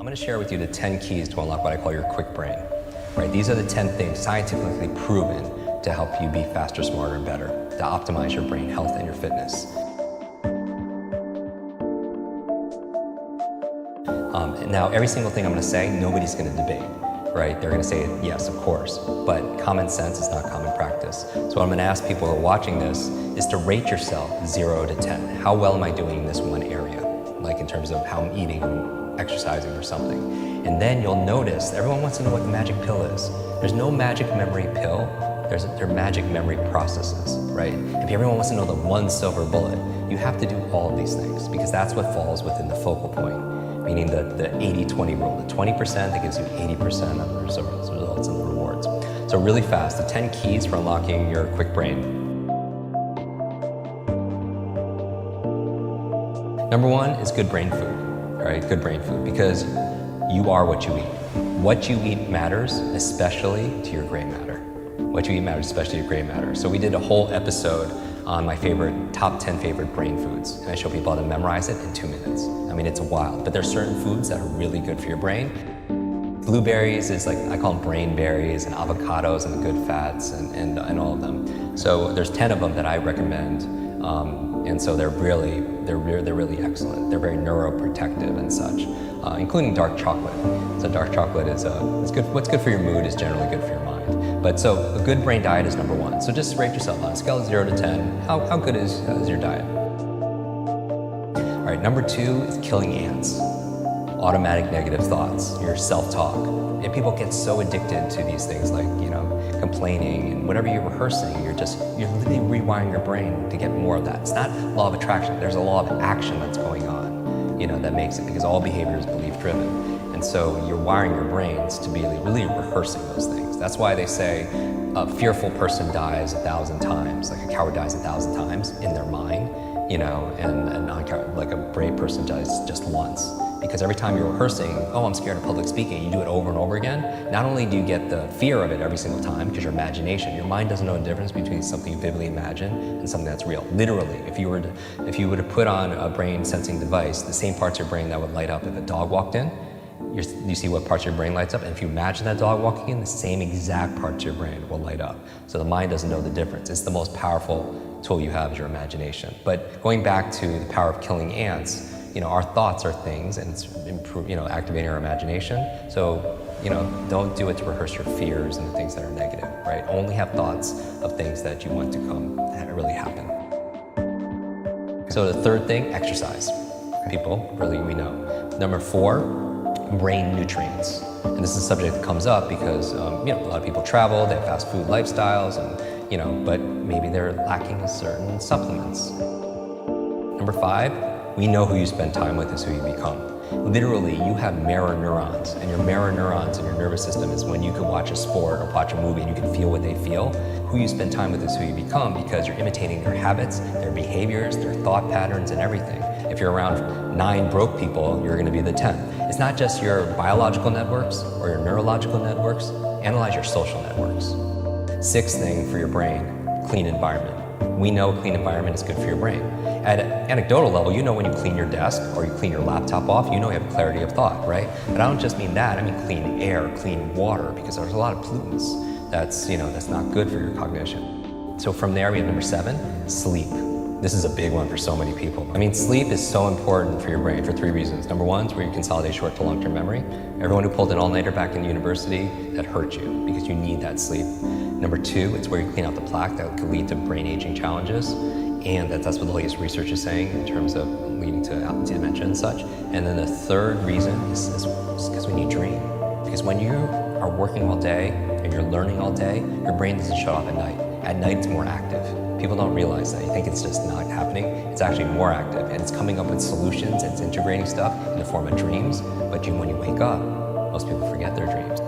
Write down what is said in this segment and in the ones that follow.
I'm going to share with you the 10 keys to unlock what I call your quick brain. Right? These are the 10 things scientifically proven to help you be faster, smarter, and better, to optimize your brain health and your fitness. Now, every single thing I'm going to say, nobody's going to debate. Right? They're going to say, yes, of course, but common sense is not common practice. So what I'm going to ask people who are watching this is to rate yourself 0 to 10. How well am I doing in this one area? Like in terms of how I'm eating and exercising or something. And then you'll notice, everyone wants to know what the magic pill is. There's no magic memory pill, there are magic memory processes, right? If everyone wants to know the one silver bullet, you have to do all of these things because that's what falls within the focal point. Meaning the 80-20 rule, the 20% that gives you 80% of the results and the rewards. So really fast, the 10 keys for unlocking your quick brain. Number 1 is good brain food, right? Good brain food, because you are what you eat. What you eat matters, especially to your gray matter. What you eat matters, especially to your gray matter. So we did a whole episode on my top 10 favorite brain foods. And I show people how to memorize it in 2 minutes. I mean, it's wild, but there's certain foods that are really good for your brain. Blueberries is like, I call them brain berries, and avocados and the good fats and all of them. So there's 10 of them that I recommend. And so they're really excellent. They're very neuroprotective and such, including dark chocolate. So dark chocolate is good. What's good for your mood is generally good for your mind. But so a good brain diet is number 1. So just rate yourself on a scale of 0 to 10. How good is your diet? All right, number 2 is killing ants. Automatic negative thoughts, your self-talk. And people get so addicted to these things like, complaining and whatever you're rehearsing, you're literally rewiring your brain to get more of that. It's not law of attraction. There's a law of action that's going on, that makes it, because all behavior is belief-driven. And so you're wiring your brains to be really rehearsing those things. That's why they say a fearful person dies 1,000 times, like a coward dies 1,000 times in their mind, and non-coward, like a brave person dies just once. Because every time you're rehearsing, oh, I'm scared of public speaking, you do it over and over again, not only do you get the fear of it every single time, because your mind doesn't know the difference between something you vividly imagine and something that's real. Literally, if you were to put on a brain sensing device, the same parts of your brain that would light up if a dog walked in, you see what parts of your brain lights up, and if you imagine that dog walking in, the same exact parts of your brain will light up. So the mind doesn't know the difference. It's the most powerful tool you have is your imagination. But going back to the power of killing ants, our thoughts are things, and it's activating our imagination. So, don't do it to rehearse your fears and the things that are negative, right? Only have thoughts of things that you want to come that really happen. So the third thing, exercise. People, we know. Number 4, brain nutrients. And this is a subject that comes up because, a lot of people travel, they have fast food lifestyles, and, but maybe they're lacking certain supplements. Number 5, we know who you spend time with is who you become. Literally, you have mirror neurons, and your mirror neurons in your nervous system is when you can watch a sport or watch a movie and you can feel what they feel. Who you spend time with is who you become because you're imitating their habits, their behaviors, their thought patterns, and everything. If you're around 9 broke people, you're going to be the 10th. It's not just your biological networks or your neurological networks. Analyze your social networks. 6th thing for your brain, clean environment. We know a clean environment is good for your brain. At an anecdotal level, when you clean your desk or you clean your laptop off, you have clarity of thought, right? But I don't just mean that, I mean clean air, clean water, because there's a lot of pollutants that's not good for your cognition. So from there, we have number 7, sleep. This is a big one for so many people. I mean, sleep is so important for your brain for 3 reasons. Number 1 is where you consolidate short to long-term memory. Everyone who pulled an all-nighter back in university, that hurt you because you need that sleep. Number 2, it's where you clean out the plaque that could lead to brain aging challenges. And that's what the latest research is saying in terms of leading to dementia and such. And then the 3rd reason is because when you dream. Because when you are working all day and you're learning all day, your brain doesn't shut off at night. At night, it's more active. People don't realize that. You think it's just not happening. It's actually more active, and it's coming up with solutions, and it's integrating stuff in the form of dreams. But when you wake up, most people forget their dreams.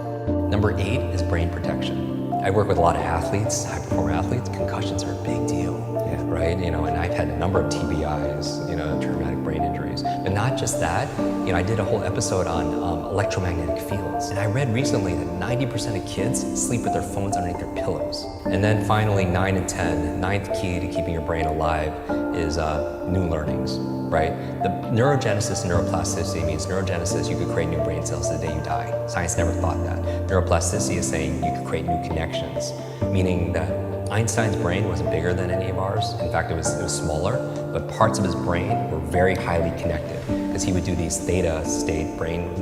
Number 8 is brain protection. I work with a lot of athletes, high-performer athletes. Concussions are a big deal. Yeah. right? And I've had a number of TBIs, traumatic brain injuries. But not just that, I did a whole episode on electromagnetic fields. And I read recently that 90% of kids sleep with their phones underneath their pillows. And then finally, 9 and 10, ninth key to keeping your brain alive is new learnings, right? The neurogenesis and neuroplasticity means neurogenesis, you could create new brain cells the day you die. Science never thought that. Neuroplasticity is saying you could create new connections, meaning that Einstein's brain wasn't bigger than any of ours. In fact, it was smaller, but parts of his brain were very highly connected because he would do these theta state brain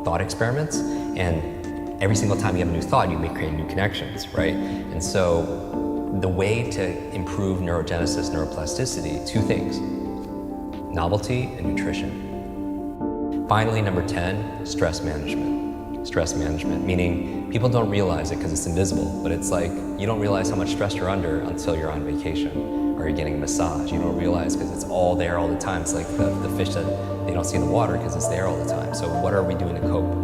thought experiments, and every single time you have a new thought, you may create new connections, right? And so the way to improve neurogenesis, neuroplasticity, two things: novelty and nutrition. Finally, number 10, stress management. Stress management, meaning people don't realize it because it's invisible, but it's like you don't realize how much stress you're under until you're on vacation or you're getting a massage. You don't realize because it's all there all the time. It's like the fish that they don't see in the water because it's there all the time. So what are we doing to cope?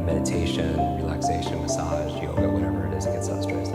Meditation, relaxation, massage, yoga, whatever it is to get so stressed.